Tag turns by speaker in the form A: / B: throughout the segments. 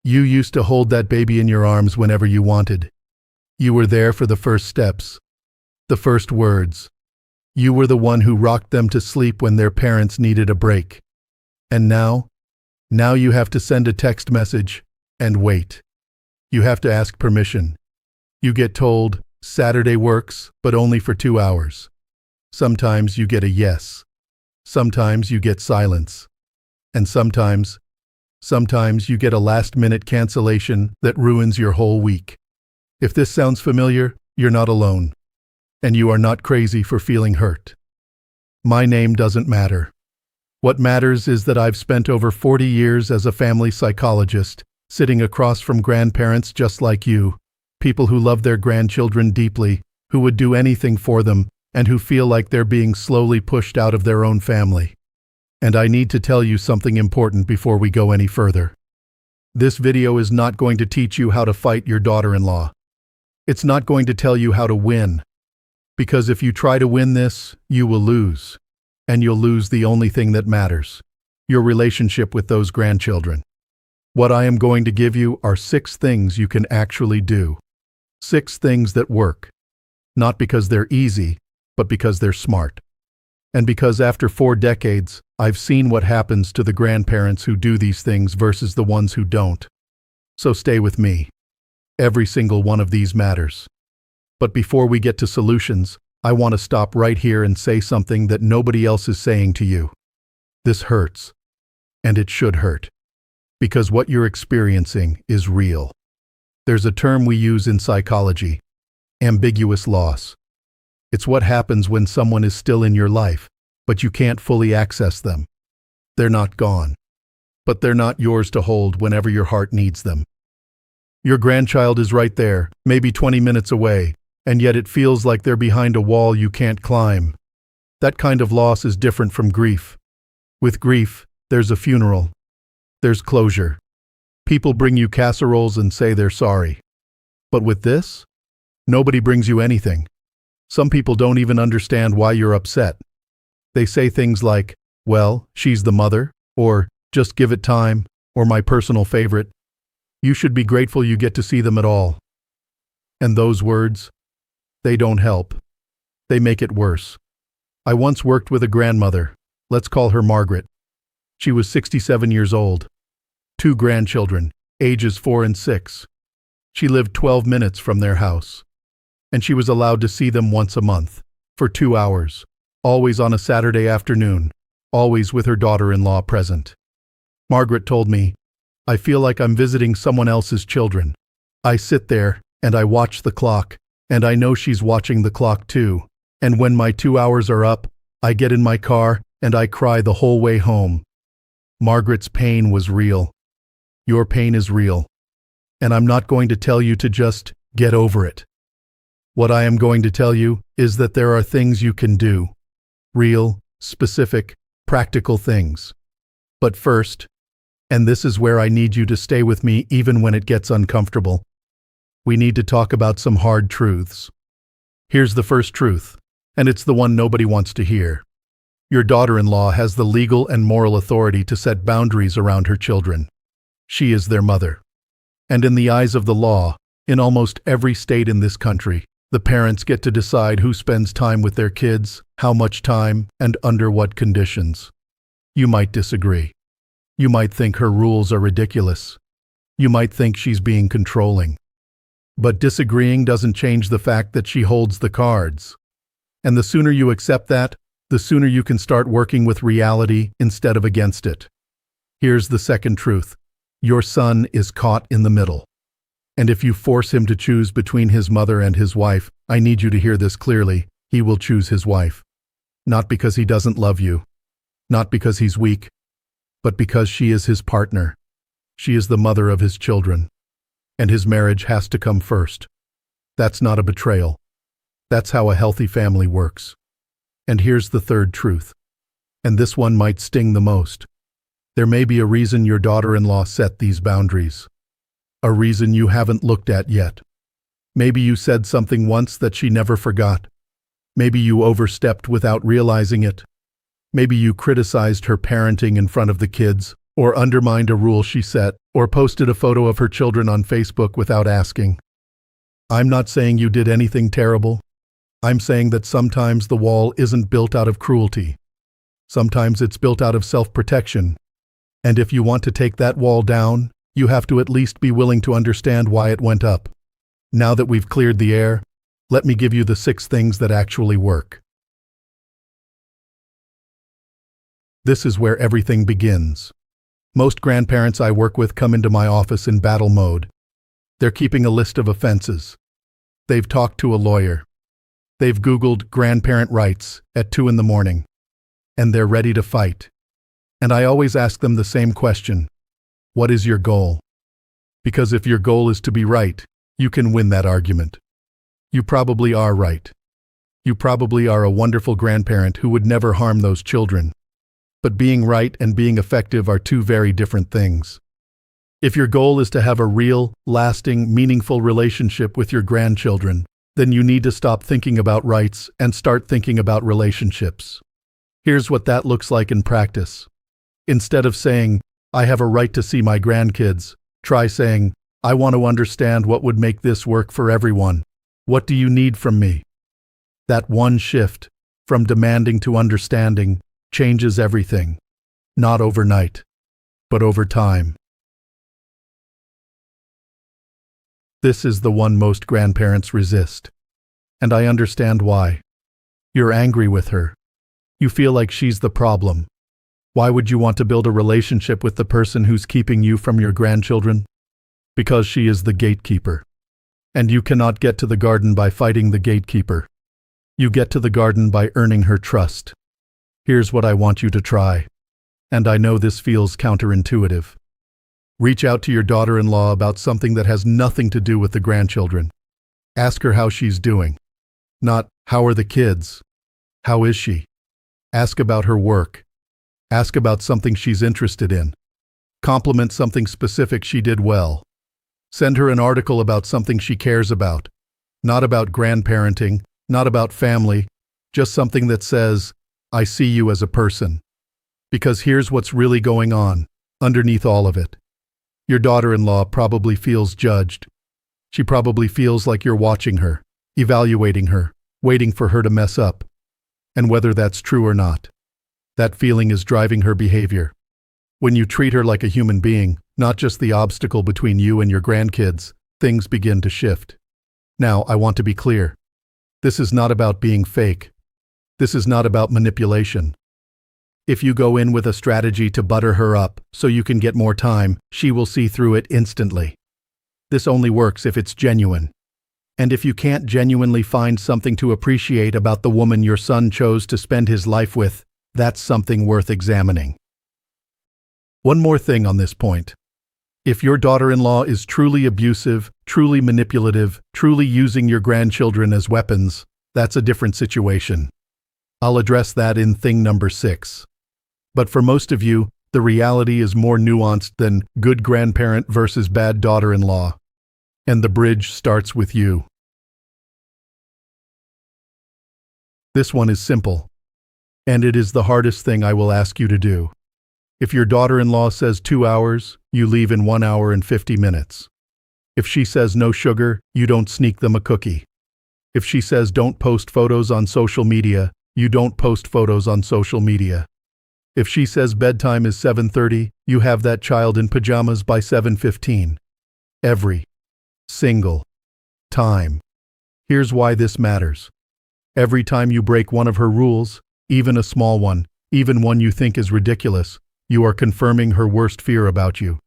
A: You used to hold that baby in your arms whenever you wanted. You were there for the first steps, the first words. You were the one who rocked them to sleep when their parents needed a break. And now you have to send a text message and wait. You have to ask permission. You get told, Saturday works, but only for 2 hours. Sometimes you get a yes. Sometimes you get silence. And sometimes you get a last-minute cancellation that ruins your whole week. If this sounds familiar, you're not alone. And you are not crazy for feeling hurt. My name doesn't matter. What matters is that I've spent over 40 years as a family psychologist, sitting across from grandparents just like you, people who love their grandchildren deeply, who would do anything for them, and who feel like they're being slowly pushed out of their own family. And I need to tell you something important before we go any further. This video is not going to teach you how to fight your daughter-in-law. It's not going to tell you how to win. Because if you try to win this, you will lose. And you'll lose the only thing that matters, your relationship with those grandchildren. What I am going to give you are 6 things you can actually do. 6 things that work. Not because they're easy, but because they're smart. And because after 4 decades, I've seen what happens to the grandparents who do these things versus the ones who don't. So stay with me. Every single one of these matters. But before we get to solutions, I want to stop right here and say something that nobody else is saying to you. This hurts. And it should hurt. Because what you're experiencing is real. There's a term we use in psychology, ambiguous loss. It's what happens when someone is still in your life, but you can't fully access them. They're not gone. But they're not yours to hold whenever your heart needs them. Your grandchild is right there, maybe 20 minutes away, and yet it feels like they're behind a wall you can't climb. That kind of loss is different from grief. With grief, there's a funeral. There's closure. People bring you casseroles and say they're sorry. But with this, nobody brings you anything. Some people don't even understand why you're upset. They say things like, well, she's the mother, or just give it time, or my personal favorite. You should be grateful you get to see them at all. And those words, they don't help. They make it worse. I once worked with a grandmother. Let's call her Margaret. She was 67 years old. 2 grandchildren, ages 4 and 6. She lived 12 minutes from their house. And she was allowed to see them once a month, for 2 hours, always on a Saturday afternoon, always with her daughter-in-law present. Margaret told me, I feel like I'm visiting someone else's children. I sit there, and I watch the clock, and I know she's watching the clock too. And when my 2 hours are up, I get in my car, and I cry the whole way home. Margaret's pain was real. Your pain is real. And I'm not going to tell you to just get over it. What I am going to tell you is that there are things you can do. Real, specific, practical things. But first, and this is where I need you to stay with me even when it gets uncomfortable, we need to talk about some hard truths. Here's the first truth, and it's the one nobody wants to hear. Your daughter-in-law has the legal and moral authority to set boundaries around her children. She is their mother. And in the eyes of the law, in almost every state in this country, the parents get to decide who spends time with their kids, how much time, and under what conditions. You might disagree. You might think her rules are ridiculous. You might think she's being controlling. But disagreeing doesn't change the fact that she holds the cards. And the sooner you accept that, the sooner you can start working with reality instead of against it. Here's the second truth. Your son is caught in the middle. And if you force him to choose between his mother and his wife, I need you to hear this clearly, he will choose his wife. Not because he doesn't love you. Not because he's weak. But because she is his partner. She is the mother of his children. And his marriage has to come first. That's not a betrayal. That's how a healthy family works. And here's the third truth. And this one might sting the most. There may be a reason your daughter-in-law set these boundaries. A reason you haven't looked at yet. Maybe you said something once that she never forgot. Maybe you overstepped without realizing it. Maybe you criticized her parenting in front of the kids, or undermined a rule she set, or posted a photo of her children on Facebook without asking. I'm not saying you did anything terrible. I'm saying that sometimes the wall isn't built out of cruelty. Sometimes it's built out of self-protection. And if you want to take that wall down, you have to at least be willing to understand why it went up. Now that we've cleared the air, let me give you the 6 things that actually work. This is where everything begins. Most grandparents I work with come into my office in battle mode. They're keeping a list of offenses. They've talked to a lawyer. They've Googled grandparent rights at 2 in the morning. And they're ready to fight. And I always ask them the same question. What is your goal? Because if your goal is to be right, you can win that argument. You probably are right. You probably are a wonderful grandparent who would never harm those children. But being right and being effective are 2 very different things. If your goal is to have a real, lasting, meaningful relationship with your grandchildren, then you need to stop thinking about rights and start thinking about relationships. Here's what that looks like in practice. Instead of saying, I have a right to see my grandkids, try saying, I want to understand what would make this work for everyone. What do you need from me? That one shift, from demanding to understanding, changes everything. Not overnight, but over time. This is the one most grandparents resist. And I understand why. You're angry with her. You feel like she's the problem. Why would you want to build a relationship with the person who's keeping you from your grandchildren? Because she is the gatekeeper. And you cannot get to the garden by fighting the gatekeeper. You get to the garden by earning her trust. Here's what I want you to try. And I know this feels counterintuitive. Reach out to your daughter-in-law about something that has nothing to do with the grandchildren. Ask her how she's doing. Not, how are the kids? How is she? Ask about her work. Ask about something she's interested in. Compliment something specific she did well. Send her an article about something she cares about. Not about grandparenting, not about family, just something that says, I see you as a person. Because here's what's really going on, underneath all of it. Your daughter-in-law probably feels judged. She probably feels like you're watching her, evaluating her, waiting for her to mess up. And whether that's true or not, that feeling is driving her behavior. When you treat her like a human being, not just the obstacle between you and your grandkids, things begin to shift. Now, I want to be clear. This is not about being fake. This is not about manipulation. If you go in with a strategy to butter her up so you can get more time, she will see through it instantly. This only works if it's genuine. And if you can't genuinely find something to appreciate about the woman your son chose to spend his life with, that's something worth examining. One more thing on this point. If your daughter-in-law is truly abusive, truly manipulative, truly using your grandchildren as weapons, that's a different situation. I'll address that in thing number 6. But for most of you, the reality is more nuanced than good grandparent versus bad daughter-in-law. And the bridge starts with you. This one is simple. And it is the hardest thing I will ask you to do. If your daughter-in-law says 2 hours, you leave in 1 hour and 50 minutes. If she says no sugar, you don't sneak them a cookie. If she says don't post photos on social media, you don't post photos on social media. If she says bedtime is 7:30, you have that child in pajamas by 7:15. Every single time. Here's why this matters. Every time you break one of her rules, even a small one, even one you think is ridiculous, you are confirming her worst fear about you.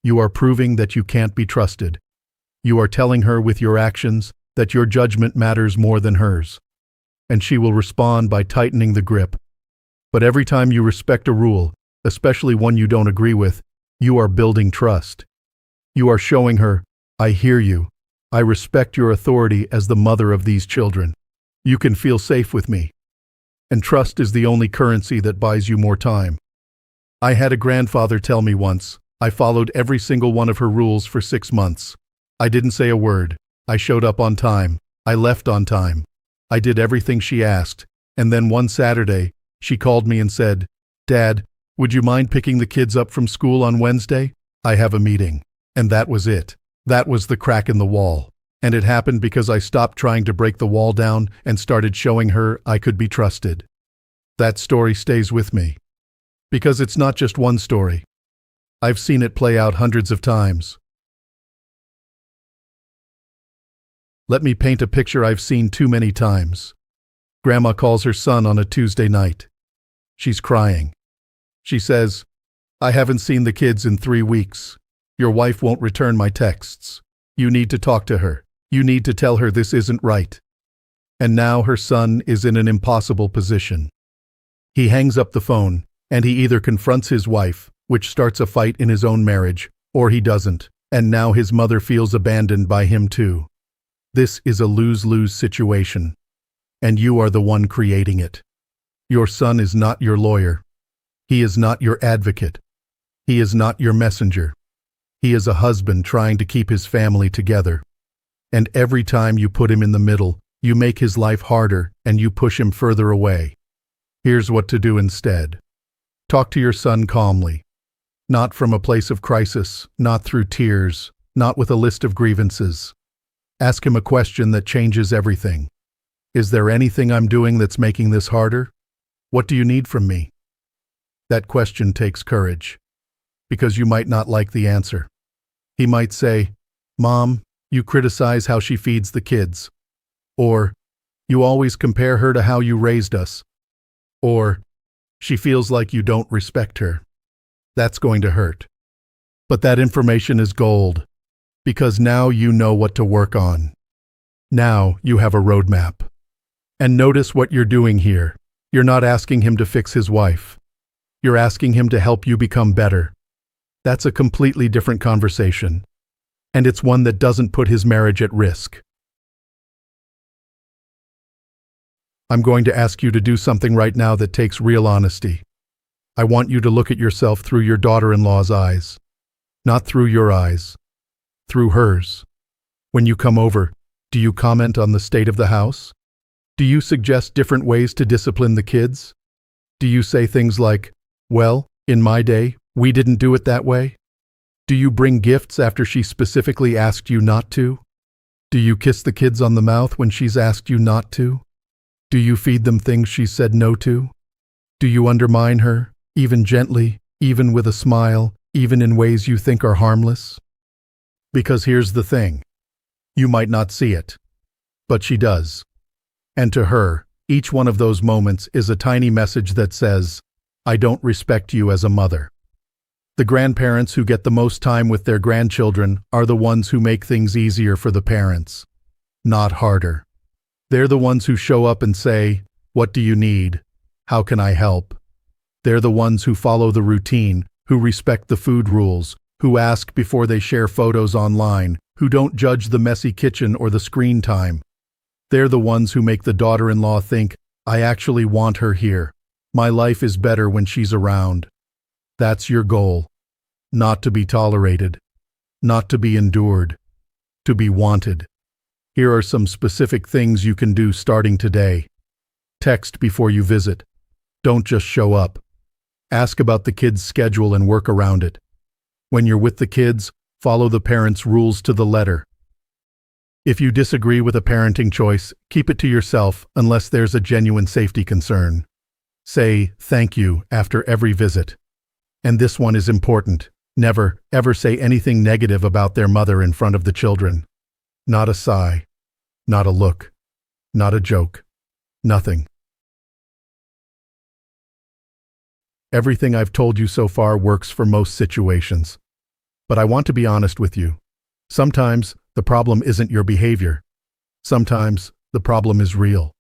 A: You are proving that you can't be trusted. You are telling her with your actions that your judgment matters more than hers. And she will respond by tightening the grip. But every time you respect a rule, especially one you don't agree with, you are building trust. You are showing her, I hear you. I respect your authority as the mother of these children. You can feel safe with me. And trust is the only currency that buys you more time. I had a grandfather tell me once, I followed every single one of her rules for 6 months. I didn't say a word. I showed up on time. I left on time. I did everything she asked. And then one Saturday, she called me and said, Dad, Would you mind picking the kids up from school on Wednesday? I have a meeting. And that was it. That was the crack in the wall. And it happened because I stopped trying to break the wall down and started showing her I could be trusted. That story stays with me. Because it's not just one story. I've seen it play out hundreds of times. Let me paint a picture I've seen too many times. Grandma calls her son on a Tuesday night. She's crying. She says, "I haven't seen the kids in 3 weeks. Your wife won't return my texts. You need to talk to her. You need to tell her this isn't right." And now her son is in an impossible position. He hangs up the phone, and he either confronts his wife, which starts a fight in his own marriage, or he doesn't, and now his mother feels abandoned by him too. This is a lose-lose situation, and you are the one creating it. Your son is not your lawyer. He is not your advocate. He is not your messenger. He is a husband trying to keep his family together. And every time you put him in the middle, you make his life harder and you push him further away. Here's what to do instead. Talk to your son calmly. Not from a place of crisis, not through tears, not with a list of grievances. Ask him a question that changes everything. Is there anything I'm doing that's making this harder? What do you need from me? That question takes courage, because you might not like the answer. He might say, "Mom, you criticize how she feeds the kids." Or, "You always compare her to how you raised us." Or, "She feels like you don't respect her." That's going to hurt. But that information is gold, because now you know what to work on. Now you have a roadmap. And notice what you're doing here. You're not asking him to fix his wife. You're asking him to help you become better. That's a completely different conversation. And it's one that doesn't put his marriage at risk. I'm going to ask you to do something right now that takes real honesty. I want you to look at yourself through your daughter-in-law's eyes. Not through your eyes. Through hers. When you come over, do you comment on the state of the house? Do you suggest different ways to discipline the kids? Do you say things like, "Well, in my day, we didn't do it that way"? Do you bring gifts after she specifically asked you not to? Do you kiss the kids on the mouth when she's asked you not to? Do you feed them things she said no to? Do you undermine her, even gently, even with a smile, even in ways you think are harmless? Because here's the thing. You might not see it, but she does. And to her, each one of those moments is a tiny message that says, "I don't respect you as a mother." The grandparents who get the most time with their grandchildren are the ones who make things easier for the parents, not harder. They're the ones who show up and say, "What do you need? How can I help?" They're the ones who follow the routine, who respect the food rules, who ask before they share photos online, who don't judge the messy kitchen or the screen time. They're the ones who make the daughter-in-law think, "I actually want her here. My life is better when she's around." That's your goal. Not to be tolerated. Not to be endured. To be wanted. Here are some specific things you can do starting today. Text before you visit. Don't just show up. Ask about the kids' schedule and work around it. When you're with the kids, follow the parents' rules to the letter. If you disagree with a parenting choice, keep it to yourself unless there's a genuine safety concern. Say "thank you" after every visit. And this one is important. Never, ever say anything negative about their mother in front of the children. Not a sigh. Not a look. Not a joke. Nothing. Everything I've told you so far works for most situations. But I want to be honest with you. Sometimes the problem isn't your behavior. Sometimes the problem is real.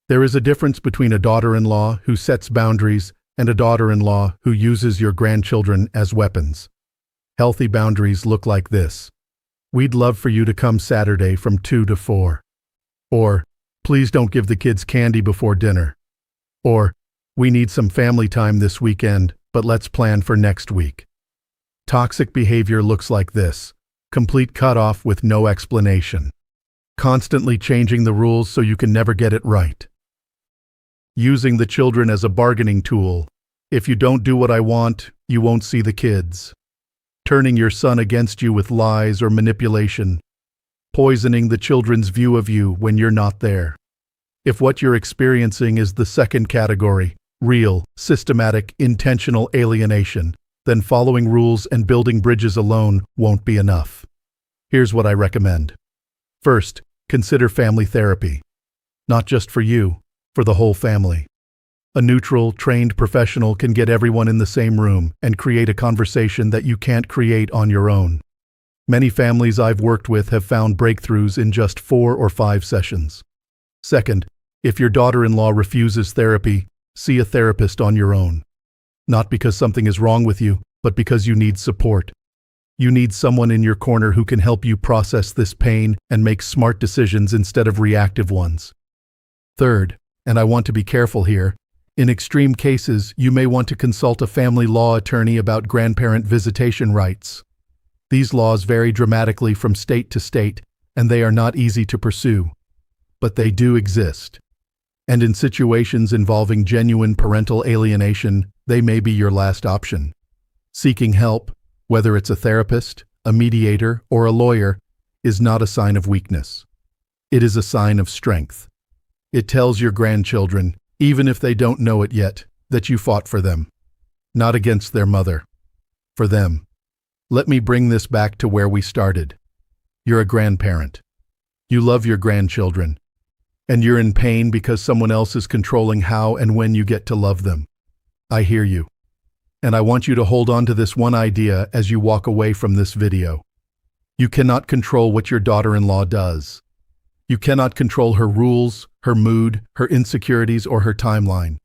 A: There is a difference between a daughter-in-law who sets boundaries and a daughter-in-law who uses your grandchildren as weapons. Healthy boundaries look like this. "We'd love for you to come Saturday from 2 to 4. Or, "Please don't give the kids candy before dinner." Or, "We need some family time this weekend, but let's plan for next week." Toxic behavior looks like this. Complete cutoff with no explanation. Constantly changing the rules so you can never get it right. Using the children as a bargaining tool. If you don't do what I want, you won't see the kids. Turning your son against you with lies or manipulation. Poisoning the children's view of you when you're not there. If what you're experiencing is the second category, real, systematic, intentional alienation, then following rules and building bridges alone won't be enough. Here's what I recommend. First, consider family therapy. Not just for you, for the whole family. A neutral, trained professional can get everyone in the same room and create a conversation that you can't create on your own. Many families I've worked with have found breakthroughs in just 4 or 5 sessions. Second, if your daughter-in-law refuses therapy, see a therapist on your own. Not because something is wrong with you, but because you need support. You need someone in your corner who can help you process this pain and make smart decisions instead of reactive ones. Third, and I want to be careful here, in extreme cases, you may want to consult a family law attorney about grandparent visitation rights. These laws vary dramatically from state to state, and they are not easy to pursue. But they do exist. And in situations involving genuine parental alienation, they may be your last option. Seeking help, whether it's a therapist, a mediator, or a lawyer, is not a sign of weakness. It is a sign of strength. It tells your grandchildren, even if they don't know it yet, that you fought for them. Not against their mother. For them. Let me bring this back to where we started. You're a grandparent. You love your grandchildren. And you're in pain because someone else is controlling how and when you get to love them. I hear you. And I want you to hold on to this one idea as you walk away from this video. You cannot control what your daughter-in-law does. You cannot control her rules, her mood, her insecurities, or her timeline.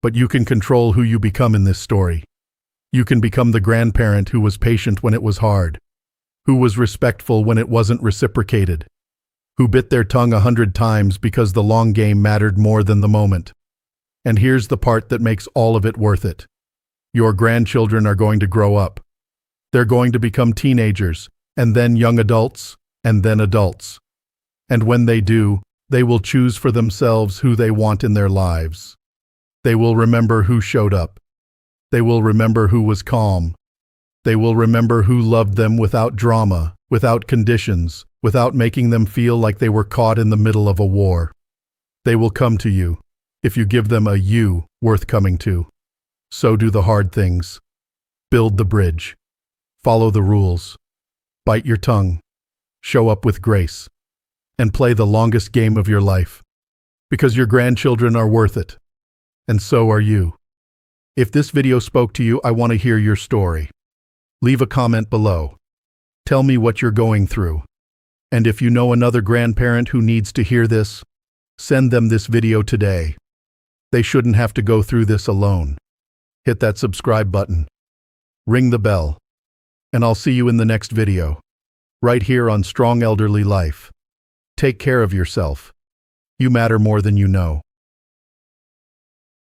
A: But you can control who you become in this story. You can become the grandparent who was patient when it was hard, who was respectful when it wasn't reciprocated, who bit their tongue 100 times because the long game mattered more than the moment. And here's the part that makes all of it worth it. Your grandchildren are going to grow up. They're going to become teenagers, and then young adults, and then adults. And when they do, they will choose for themselves who they want in their lives. They will remember who showed up. They will remember who was calm. They will remember who loved them without drama, without conditions, without making them feel like they were caught in the middle of a war. They will come to you, if you give them a you worth coming to. So do the hard things. Build the bridge. Follow the rules. Bite your tongue. Show up with grace. And play the longest game of your life. Because your grandchildren are worth it. And so are you. If this video spoke to you, I want to hear your story. Leave a comment below. Tell me what you're going through. And if you know another grandparent who needs to hear this, send them this video today. They shouldn't have to go through this alone. Hit that subscribe button. Ring the bell. And I'll see you in the next video. Right here on Strong Elderly Life. Take care of yourself. You matter more than you know.